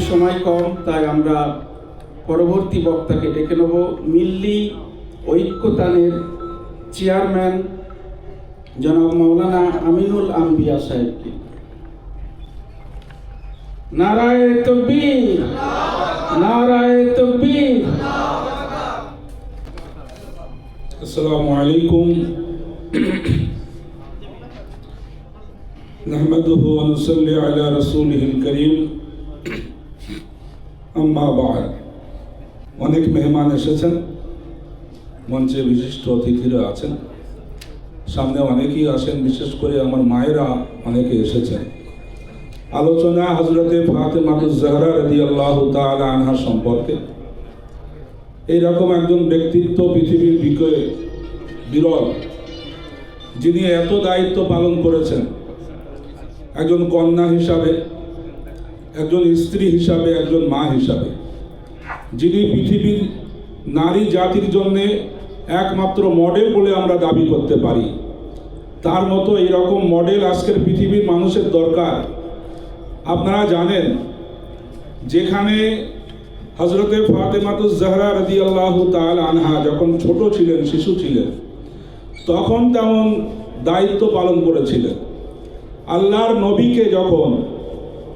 সময় কম, তাই আমরা পরবর্তী বক্তাকে ডেকে নেব মিল্লি ঐক্যতানের চেয়ারম্যান জনাব মাওলানা আমিনুল আম্বিয়া সাহেবকে। নারায়ে তাকবীর, নারায়ে তাকবীর। আসসালামু আলাইকুম নাহমাদুহু ওয়া নুসাল্লি আলা রাসূলিহিল কারীম আম্মা বা'দ। অনেক মেহমান এসেছেন, মঞ্চে বিশিষ্ট অতিথিরা আছেন, সামনে অনেকেই আসেন, বিশেষ করে আমার মায়েরা অনেকে এসেছেন। আলোচনা হযরতে ফাতেমাতুজ জাহরা রাদিয়াল্লাহু তাআলা আনহা সম্পর্কে। এইরকম একজন ব্যক্তিত্ব পৃথিবীর বিকয়ে বিরল, যিনি এত দায়িত্ব পালন করেছেন, একজন কন্যা হিসাবে, একজন স্ত্রী হিসাবে, একজন মা হিসাবে, যিনি পৃথিবীর নারী জাতির জন্যে একমাত্র মডেল বলে আমরা দাবি করতে পারি। তার মতো এইরকম মডেল আজকের পৃথিবীর মানুষের দরকার। আপনারা জানেন, যেখানে হযরতে ফাতেমাতুজ জাহরা রাদিয়াল্লাহু তাআলা আনহা যখন ছোট ছিলেন, শিশু ছিলেন, তখন তেমন দায়িত্ব পালন করেছিলেন। আল্লাহর নবীকে যখন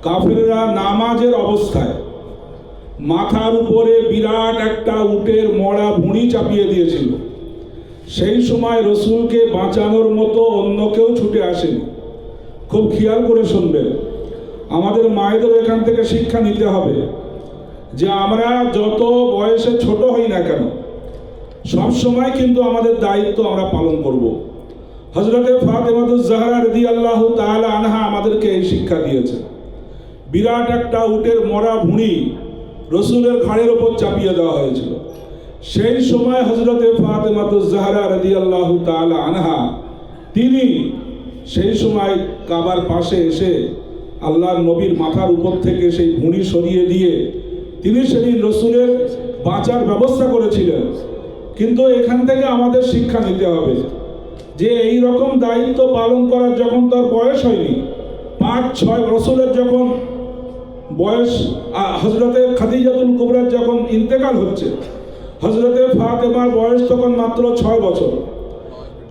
কাফেররা নামাজের অবস্থায় মাথার উপরে বিরাট একটা উটের মরা ভুঁড়ি চাপিয়ে দিয়েছিল, সেই সময় রসুলকে বাঁচানোর মতো অন্য কেউ ছুটে আসেনি। খুব খেয়াল করে শুনবেন, আমাদের মায়েদের এখান থেকে শিক্ষা নিতে হবে যে আমরা যত বয়সে ছোট হই না কেন, সব সময় কিন্তু আমাদের দায়িত্ব আমরা পালন করব। হযরতে ফাতেমাতুজ জাহরা রাদিয়াল্লাহু তাআলা আনহা আমাদেরকে এই শিক্ষা দিয়েছে। বিরাট একটা উটের মরা ভুঁড়ি রসুলের ঘাড়ের ওপর চাপিয়ে দেওয়া হয়েছিল। সেই সময় হযরতে ফাতেমাতুজ জাহরা রাদিয়াল্লাহু তাআলা আনহা তিনি সেই সময় কাবার পাশে এসে আল্লাহর নবীর মাথার উপর থেকে সেই ভুঁড়ি সরিয়ে দিয়ে তিনি সেদিন রসুলের বাঁচার ব্যবস্থা করেছিলেন। কিন্তু এখান থেকে আমাদের শিক্ষা নিতে হবে যে এই রকম দায়িত্ব পালন করার যখন তার বয়স হয়নি, 5-6 রসুলের যখন বয়স, হযরতে খাদিজাতুল কুবরার যখন ইন্তেকাল হচ্ছে, হযরতে ফাতেমার বয়স তখন মাত্র 6 বছর।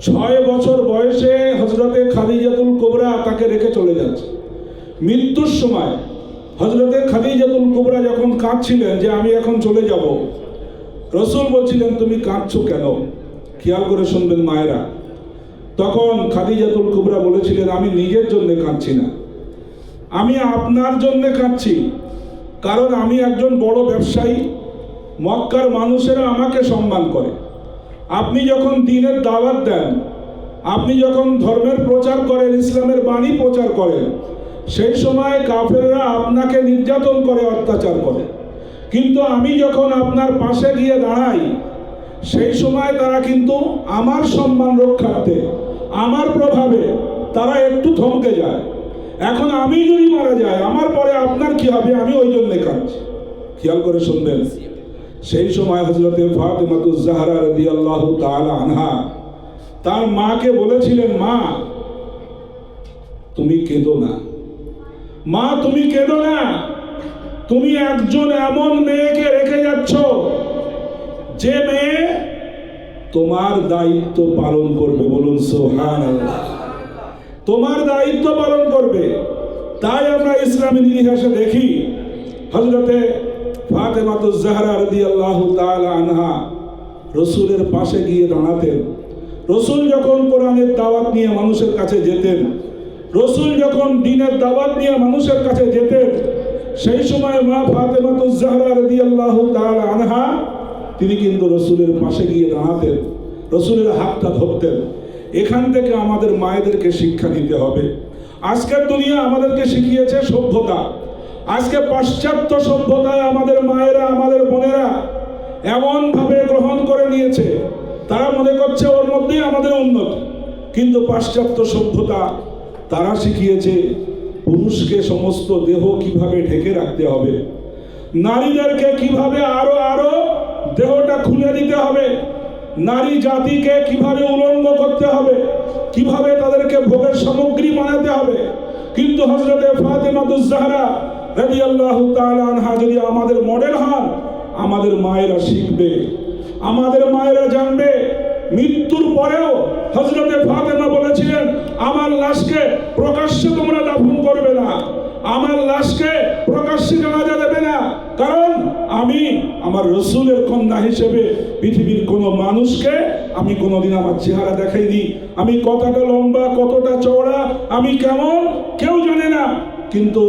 6 বছর বয়সে হযরতে খাদিজাতুল কুবরা তাকে রেখে চলে যাচ্ছে। মৃত্যুর সময় হযরতে খাদিজাতুল কুবরা যখন কাঁদছিলেন যে আমি এখন চলে যাব, রসুল বলছিলেন তুমি কাঁদছো কেন? খেয়াল করে শুনবেন মায়েরা। তখন খাদিজাতুল কুবরা বলেছিলেন আমি নিজের জন্য কাঁদছি না, আমি আপনার জন্য কাঁদছি। কারণ আমি একজন বড় ব্যবসায়ী, মক্কার মানুষেরা আমাকে সম্মান করে। আপনি যখন দ্বীনের দাওয়াত দেন, আপনি যখন ধর্মের প্রচার করেন, ইসলামের বাণী প্রচার করেন, সেই সময় কাফেররা আপনাকে নির্যাতন করে, অত্যাচার করে। কিন্তু আমি যখন আপনার পাশে গিয়ে দাঁড়াই, সেই সময় তারা কিন্তু আমার সম্মান রক্ষার্থে, আমার প্রভাবে তারা একটু থমকে যায়। এখন আমি যদি মারা যাই, আমার পরে আপনার কি হবে? আমি ওই জন্য কাঁদছি। খেয়াল করে শুনবেন, সেই সময় হযরতে ফাতেমাতুজ জাহরা রাদিয়াল্লাহু তাআলা আনহা তার মাকে বলেছিলেন, মা তুমি কেঁদো না, মা তুমি কেঁদো না, তুমি একজন এমন মেয়েকে রেখে যাচ্ছ যে মেয়ে তোমার দায়িত্ব পালন করবে। বলুন সুবহানাল্লাহ। তোমার দায়িত্ব পালন করবে। তাই আমরা ইসলামের ইতিহাসে দেখি হযরতে ফাতেমাতুজ জাহরা রাদিয়াল্লাহু তাআলা আনহা রসুলের পাশে গিয়ে দাঁড়াতেন। রসুল যখন কোরআনের দাওয়াত নিয়ে মানুষের কাছে যেতেন, রসুল যখন দ্বীনের দাওয়াত নিয়ে মানুষের কাছে যেতেন, সেই সময় মা ফাতেমাতুজ জাহরা রাদিয়াল্লাহু তাআলা আনহা তিনি কিন্তু রসুলের পাশে গিয়ে দাঁড়াতেন, রসুলের হাতটা ধরতেন। এখান থেকে আমাদের মায়েদেরকে শিক্ষা নিতে হবে। আজকের দুনিয়া আমাদেরকে শিখিয়েছে সভ্যতা। আজকে পাশ্চাত্য সভ্যতায় আমাদের মায়েরা, আমাদের বোনেরা এমনভাবে গ্রহণ করে নিয়েছে, তারা মনে করছে ওর মধ্যেই আমাদের উন্নতি। কিন্তু পাশ্চাত্য সভ্যতা তারা শিখিয়েছে পুরুষকে সমস্ত দেহ কিভাবে ঢেকে রাখতে হবে, নারীদেরকে কিভাবে আরো আরো দেহটা খুলে দিতে হবে, নারী জাতিকে কিভাবে উলঙ্গ করতে হবে, কিভাবে তাদেরকে ভোগের সামগ্রী বানাতে হবে। কিন্তু হযরতে ফাতেমাতুজ জাহরা রাদিয়াল্লাহু তাআলা আনহা যদি আমাদের মডেল হন, আমাদের মায়েরা শিখবে, আমাদের মায়েরা জানবে। মৃত্যুর পরেও হযরতে ফাতেমা বলেছিলেন, আমার লাশকে প্রকাশ্যে তোমরা দাফন করবে না, আমার লাশকে প্রকাশ্যে জানাজা দেবে না, কারণ আমি আমার রাসূলের কন্যা হিসেবে পৃথিবীর কোনো মানুষকে আমি কোনোদিন আমার চেহারা দেখাইনি। আমি কতটা লম্বা, কতটা চওড়া, আমি কেমন কেউ জানে না, কিন্তু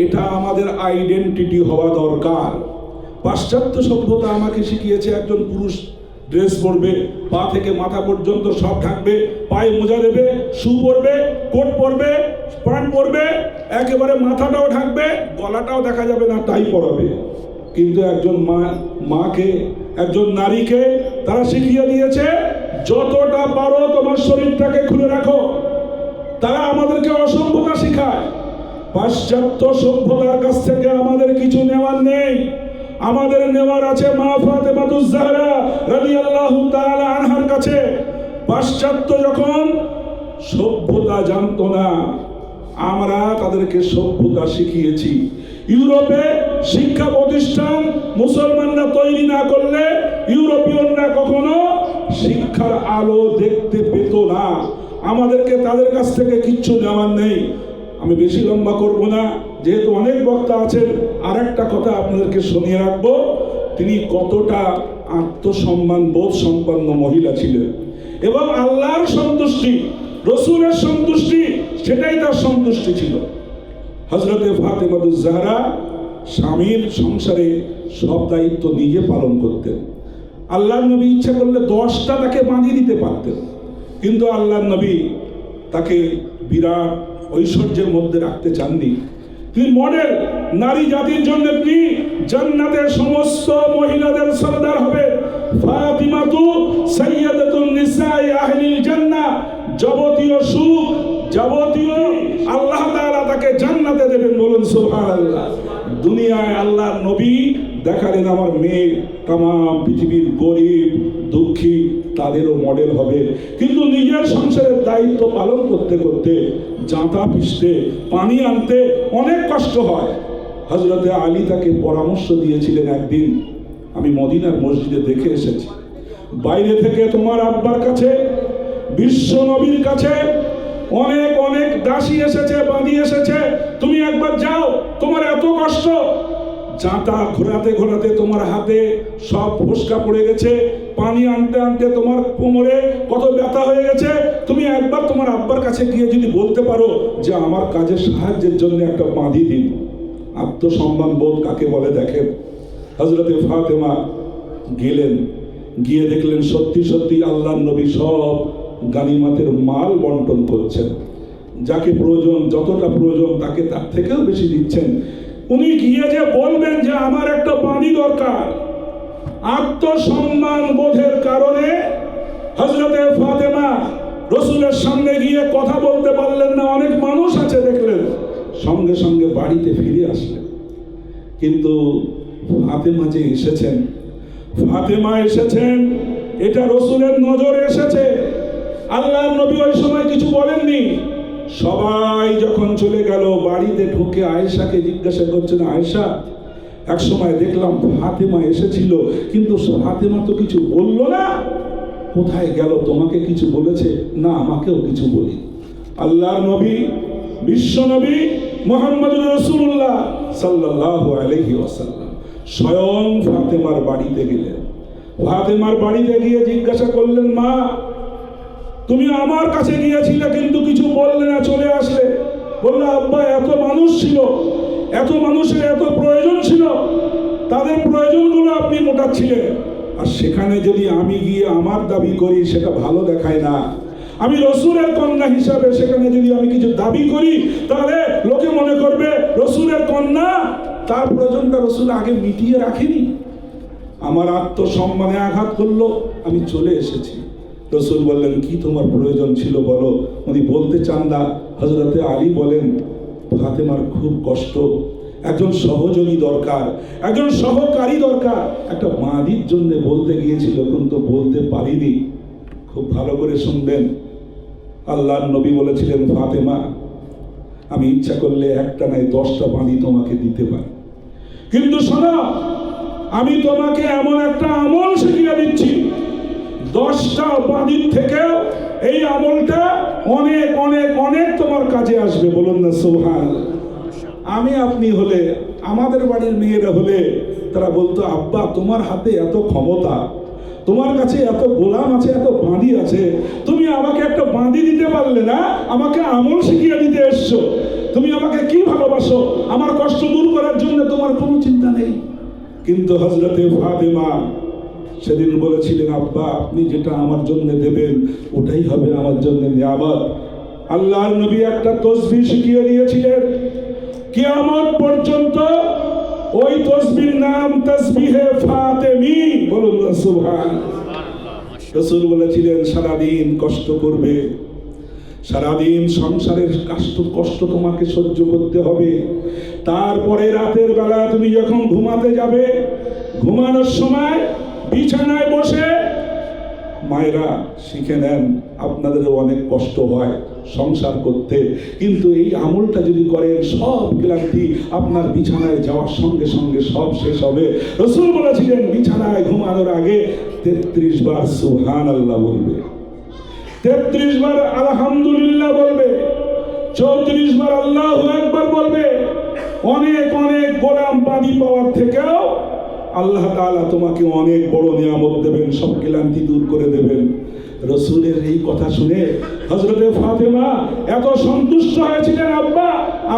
এটা আমাদের আইডেন্টিটি হওয়া দরকার। পাশ্চাত্য সভ্যতা আমাকে শিখিয়েছে একজন পুরুষ ড্রেস পরবে, পা থেকে মাথা পর্যন্ত সব ঢাকবে, পায়ে মোজা দেবে, শু পরবে, কোট পরবে, প্যান্ট পরবে, একেবারে মাথাটাও ঢাকবে, গলাটাও দেখা যাবে না, টাই পরাবে। কিন্তু একজন মাকে, একজন নারীকে তারা শিখিয়ে দিয়েছে যতটা পারো তোমার শরীরটাকে খুলে রাখো। তারা আমাদেরকে অসভ্যতা শেখায়। পাশ্চাত্য সভ্যতার কাছ থেকে আমাদের কিছু নেওয়ার নেই, আমাদের নেওয়ার আছে মা ফাতেমাতুজ জাহরা রাদিয়াল্লাহু তাআলা আনহার কাছে। পাশ্চাত্য যখন সভ্যতা জানতো না, আমরা তাদেরকে সভ্যতা শিখিয়েছি। ইউরোপে শিক্ষা প্রতিষ্ঠান মুসলমানরা তৈরি না করলে ইউরোপিয়ানরা কখনো শিক্ষার আলো দেখতে পেত না। আমাদেরকে তাদের কাছ থেকে কিচ্ছু নেওয়ার নেই। আমি বেশি লম্বা করব না, যেহেতু অনেক বক্তা আছেন। আর একটা কথা আপনাদেরকে শুনিয়ে রাখবো, তিনি কতটা আত্মসম্মান বোধ সম্পন্ন মহিলা ছিলেন, এবং আল্লাহর সন্তুষ্টি, রাসূলের সন্তুষ্টি, সেটাই তার সন্তুষ্টি ছিল। হযরতে ফাতেমাতুজ জাহরা স্বামীর সংসারে সব দায়িত্ব নিজে পালন করতেন। আল্লাহর নবী ইচ্ছা করলে 10টা তাকে বাঁধিয়ে দিতে পারতেন, কিন্তু আল্লাহর নবী তাকে বিরাট ঐশ্বর্যের মধ্যে রাখতে চাননি। তিনি মডেল, নারী জাতির জন্য তিনি জান্নাতের সমস্ত মহিলাদের সরদার হবে। ফাতিমাতু সাইয়্যিদাতুন নিসাই আহলিল জান্নাহ, যাবতীয় সুখ, যাবতীয় আল্লাহ তাআলা তাকে জান্নাতে দেবেন, বলুন সুবহানাল্লাহ। দুনিয়ায় আল্লাহর নবী দেখালেন আমার মেয়ে তামাম পৃথিবীর গরিব দুঃখী তাদেরও মডেল হবে, কিন্তু নিজের সংসারের দায়িত্ব পালন করতে করতে, জাঁতা পিষতে, পানি আনতে অনেক কষ্ট হয়। হযরতে আলী তাকে পরামর্শ দিয়েছিলেন একদিন, আমি মদিনার মসজিদে দেখে এসেছি, বাইরে থেকে তোমার আব্বার কাছে, বিশ্ব নবীর কাছে অনেক অনেক দাসী এসেছে, বাঁধি এসেছে, তুমি একবার যাও, তোমার এত কষ্ট, জাঁতা ঘোরাতে ঘোরাতে তোমার হাতে সব ফোসকা পড়ে গেছে, পানি আনতে আনতে তোমার কোমরে কত ব্যথা হয়ে গেছে, তুমি একবার তোমার আব্বার কাছে গিয়ে যদি বলতে পারো যে আমার কাজে সাহায্যের জন্য একটা বাঁধি দিন। আত্মসম্মান বোধ কাকে বলে দেখেন। হযরতে ফাতেমা গেলেন, গিয়ে দেখলেন সত্যি সত্যি আল্লাহর নবী সব গানিমাতের মাল বন্টন করছেন, যাকে প্রয়োজন, যতটা প্রয়োজন তাকে তার থেকেও বেশি দিচ্ছেন। উনি গিয়ে যে বলবেন যে আমার একটা পানি দরকার, আত্মসম্মান বোধের কারণে হযরতে ফাতেমা রাসূলের সামনে গিয়ে কথা বলতে পারলেন না। অনেক মানুষ আছে দেখলেন, সঙ্গে সঙ্গে বাড়িতে ফিরে আসলেন। কিন্তু ফাতেমা যে এসেছেন, ফাতেমা এসেছেন, এটা রাসূলের নজরে এসেছে। আল্লাহর নবী ওই সময় কিছু বলেননি। সবাই যখন চলে গেল, বাড়িতে ঢুকে আয়েশাকে জিজ্ঞাসা করছেন, আয়েশা এক সময় দেখলাম ফাতেমা এসেছিল, কিন্তু ফাতেমা তো কিছু বলল না, কোথায় গেল? তোমাকে কিছু বলেছে? না, আমাকেও কিছু বলি। আল্লাহর নবী, বিশ্ব নবী মুহাম্মদুর রাসূলুল্লাহ সাল্লাল্লাহু আলাইহি ওয়াসাল্লাম স্বয়ং ফাতেমার বাড়িতে গেলেন। ফাতেমার বাড়িতে গিয়ে জিজ্ঞাসা করলেন, মা তুমি আমার কাছে গিয়েছিলে কিন্তু কিছু বললে না, চলে আসলে। বললো, আব্বা এত মানুষ ছিল, এত মানুষের এত প্রয়োজন ছিল, তাদের প্রয়োজনগুলো আপনি মোটাচ্ছিলেন, আর সেখানে যদি আমি গিয়ে আমার দাবি করি সেটা ভালো দেখায় না। আমি রাসূলের কন্যা হিসাবে সেখানে যদি আমি কিছু দাবি করি, তাহলে লোকে মনে করবে রাসূলের কন্যা, তার প্রয়োজনটা রাসূল আগে মিটিয়ে রাখেনি। আমার আত্মসম্মানে আঘাত করলো, আমি চলে এসেছি। রাসূল বললেন, কি তোমার প্রয়োজন ছিল বলো। উনি বলতে চান না। হযরতে আলী বলেন, ফাতেমার খুব কষ্ট, একজন সহযোগী দরকার, একজন সহকারী দরকার, একটা মাদির জন্য বলতে গিয়েছিল কিন্তু বলতে পারিনি। খুব ভালো করে শুনবেন, আল্লাহর নবী বলেছিলেন, ফাতেমা, আমি ইচ্ছা করলে একটা নাই 10টা বাঁধি তোমাকে দিতে পারি, কিন্তু শোনো, আমি তোমাকে এমন একটা আমল শিখিয়ে দিচ্ছি, 10টা বাঁধির থেকেও এই আমলটা অনেক অনেক অনেক তোমার কাজে আসবে। বলুন না সুবহানাল্লাহ। আমি আপনি হলে, আমাদের বাড়ির মেয়েরা হলে, তারা বলতো, আব্বা তোমার হাতে এত ক্ষমতা, তোমার কাছে এত গোলাম আছে, এত বাঁধি আছে, তুমি আমাকে একটা বাঁধি দিতে পারলে না, আমাকে আমল শিখিয়ে দিতে এসছো, তুমি আমাকে কি ভালোবাসো, আমার কষ্ট দূর করার জন্য তোমার কোনো চিন্তা নেই। কিন্তু হযরতে ফাতেমা সেদিন বলেছিলেন, আব্বা আপনি যেটা আমার জন্য দেবেন ওটাই হবে আমার জন্য নিয়ামত। আল্লাহর নবী একটা তসবিহ শিখিয়ে দিয়েছিলেন, কিয়ামত পর্যন্ত ওই তসবির নাম তসবিহে ফাতেমি। বলুন না সুবহানাল্লাহ। রাসূল বলেছিলেন, সারাদিন কষ্ট করবে, সারাদিন সংসারের কষ্ট তোমাকে সহ্য করতে হবে, তারপরে রাতের বেলা তুমি যখন ঘুমাতে যাবে, ঘুমানোর সময় বিছানায় বসে, মায়েরা শিখে নেন, আপনাদেরও অনেক কষ্ট হয় সংসার করতে, কিন্তু এই আমলটা যদি করেন সব ক্লান্তি আপনার বিছানায় যাওয়ার সঙ্গে সঙ্গে সব শেষ হবে। রাসূল বলেছিলেন, বিছানায় ঘুমানোর আগে 33 বার সুবহানাল্লাহ বলবে, 33 বার আলহামদুলিল্লাহ বলবে, 34 বার আল্লাহু আকবার বলবে। অনেক অনেক গোলাম বাঁধি পাওয়ার থেকেও আল্লাহ তাআলা তোমাকে অনেক বড় নিয়ামত দেবেন, সব ক্লান্তি দূর করে দেবেন। রাসূলের এই কথা শুনে হযরতে ফাতেমা এত সন্তুষ্ট হয়েছিলেন, আব্বা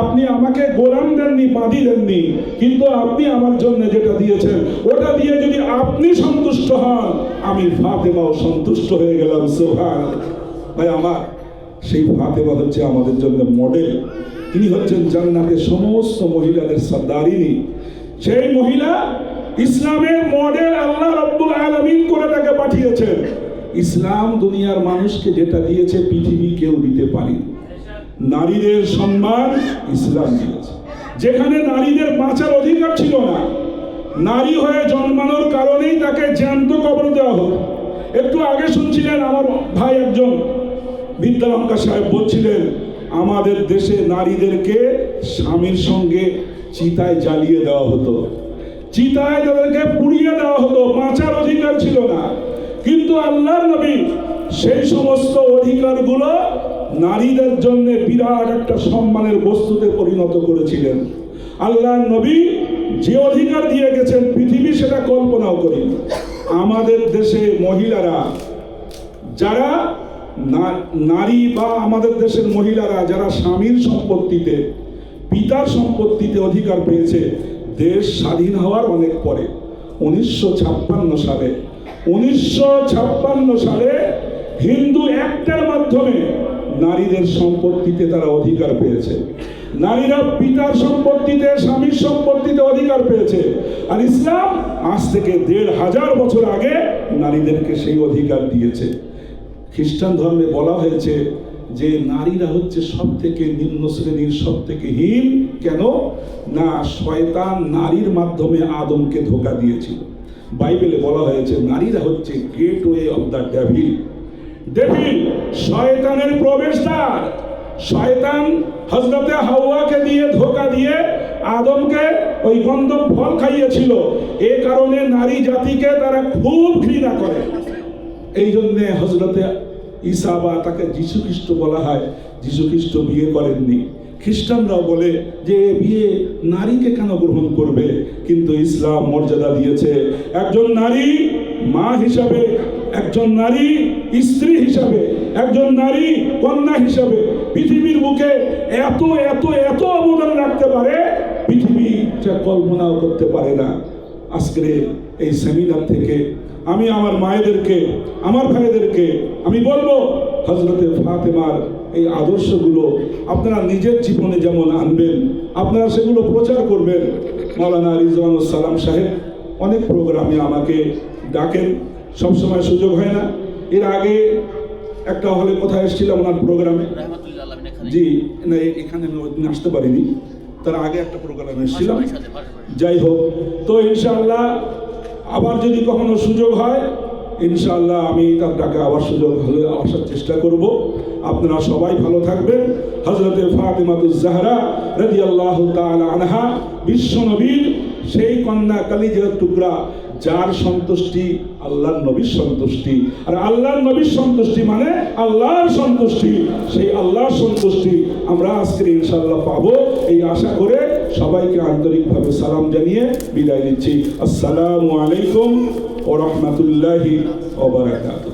আপনি আমাকে গোলাম দেননি, বাঁধি দেননি, কিন্তু আপনি আমার জন্য যেটা দিয়েছেন ওটা দিয়ে যদি আপনি সন্তুষ্ট হন, আমি ফাতেমাও সন্তুষ্ট হয়ে গেলাম। সুবহানাল্লাহ। ভাই আমার, সেই ফাতেমা হচ্ছে আমাদের জন্য মডেল। তিনি হচ্ছেন জান্নাতের সমস্ত মহিলাদের সর্দারিনী। সেই মহিলা ইসলামের মডেল আল্লাহ রাব্বুল আলামিন করে তাকে পাঠিয়েছেন। ইসলাম দুনিয়ার মানুষকে যেটা দিয়েছে পৃথিবী কেউ দিতে পারেনি। নারীদের সম্মান ইসলাম দিয়েছে। যেখানে নারীদের বাঁচার অধিকার ছিল না, নারী হয়ে জন্মানোর কারণেই তাকে জ্যান্ত কবর দেওয়া হলো। একটু আগে শুনছিলেন আমার ভাই একজন বিদ্যালঙ্কা সাহেব বলছিলেন, আমাদের দেশে নারীদেরকে স্বামীর সঙ্গে চিতায় জ্বালিয়ে দেওয়া হতো, চিতায় তাদেরকে পুড়িয়ে দেওয়া হতো, বাঁচার অধিকার ছিল না। কিন্তু আল্লাহর নবী সেই সমস্ত অধিকারগুলো নারীদের জন্য বিরাট একটা সম্মানের বস্তুতে পরিণত করেছিলেন। আল্লাহর নবী যে অধিকার দিয়ে গেছেন পৃথিবী সেটা কল্পনাও করি। আমাদের দেশে মহিলারা যারা নারী বা আমাদের দেশের মহিলারা যারা স্বামীর সম্পত্তিতে, পিতার সম্পত্তিতে অধিকার পেয়েছে দেশ স্বাধীন হওয়ার অনেক পরে, 1956 সালে হিন্দু অ্যাক্টের মাধ্যমে নারীদের সম্পত্তিতে তারা অধিকার পেয়েছে। নারীরা পিতার সম্পত্তিতে, স্বামীর সম্পত্তিতে অধিকার পেয়েছে। আর ইসলাম আজ থেকে 1500 বছর আগে নারীদেরকে সেই অধিকার দিয়েছে। খ্রিস্টান ধর্মে বলা হয়েছে যে নারীরা হচ্ছে সব থেকে নিম্ন শ্রেণীর, সব থেকে হীন। কেন না, শয়তান নারীর মাধ্যমে আদমকে ধোঁকা দিয়েছিল। বাইবেলে বলা হয়েছে নারীরা হচ্ছে gateway of the devil. Devil শয়তানের প্রবেশদ্বার। শয়তান হযরতে হাওয়াকে দিয়ে ধোঁকা দিয়ে আদমকে ওই গন্ধক ফল খাইয়েছিল। এ কারণে নারী জাতিকে তারা খুব ঘৃণা করে। এই জন্যে হযরতে ঈসা বা তাকে যীশু খ্রিস্ট বলা হয়। যীশু খ্রিস্ট বিয়ে করেননি। খ্রিস্টানরাও বলে যে বিয়ে নারীকে কেন গ্রহণ করবে, কিন্তু ইসলাম মর্যাদা দিয়েছে একজন নারী মা হিসাবে, একজন নারী স্ত্রী হিসাবে, একজন নারী কন্যা হিসাবে পৃথিবীর বুকে এত এত এত অবদান রাখতে পারে পৃথিবী যা কল্পনাও করতে পারে না। আজকের এই সেমিনার থেকে আমি আমার মায়েদেরকে, আমার ভাইদেরকে আমি বলবো, হযরতে ফাতেমার এই আদর্শগুলো আপনারা নিজের জীবনে যেমন আনবেন, আপনারা সেগুলো প্রচার করবেন। মাওলানা রিজওয়ানুস সালাম সাহেব অনেক প্রোগ্রামে আমাকে ডাকেন, সবসময় সুযোগ হয় না। এর আগে একটা হলে কোথায় এসেছিলাম ওনার প্রোগ্রামে, জি না এখানে আমি আসতে পারিনি, তার আগে একটা প্রোগ্রামে এসেছিলাম। যাই হোক, তো ইনশাআল্লাহ আবার যদি কখনো সুযোগ হয় ইনশাআল্লাহ আমি তার ডাকে আবার সুযোগ হলে আসার চেষ্টা করব। আপনারা সবাই ভালো থাকবেন। হযরতে ফাতিমাতুজ জাহরা রাদিয়াল্লাহু তাআলা আনহা বিশ্বনবীর সেই কন্যা কালিজার টুকরা, যার সন্তুষ্টি আল্লাহর নবীর সন্তুষ্টি, আর আল্লাহর নবীর সন্তুষ্টি মানে আল্লাহর সন্তুষ্টি। সেই আল্লাহর সন্তুষ্টি আমরা আজকে ইনশাআল্লাহ পাবো, এই আশা করে সবাইকে আন্তরিকভাবে সালাম জানিয়ে বিদায় নিচ্ছি। আসসালামু আলাইকুম ওয়া রাহমাতুল্লাহি ওয়া বারাকাতুহু।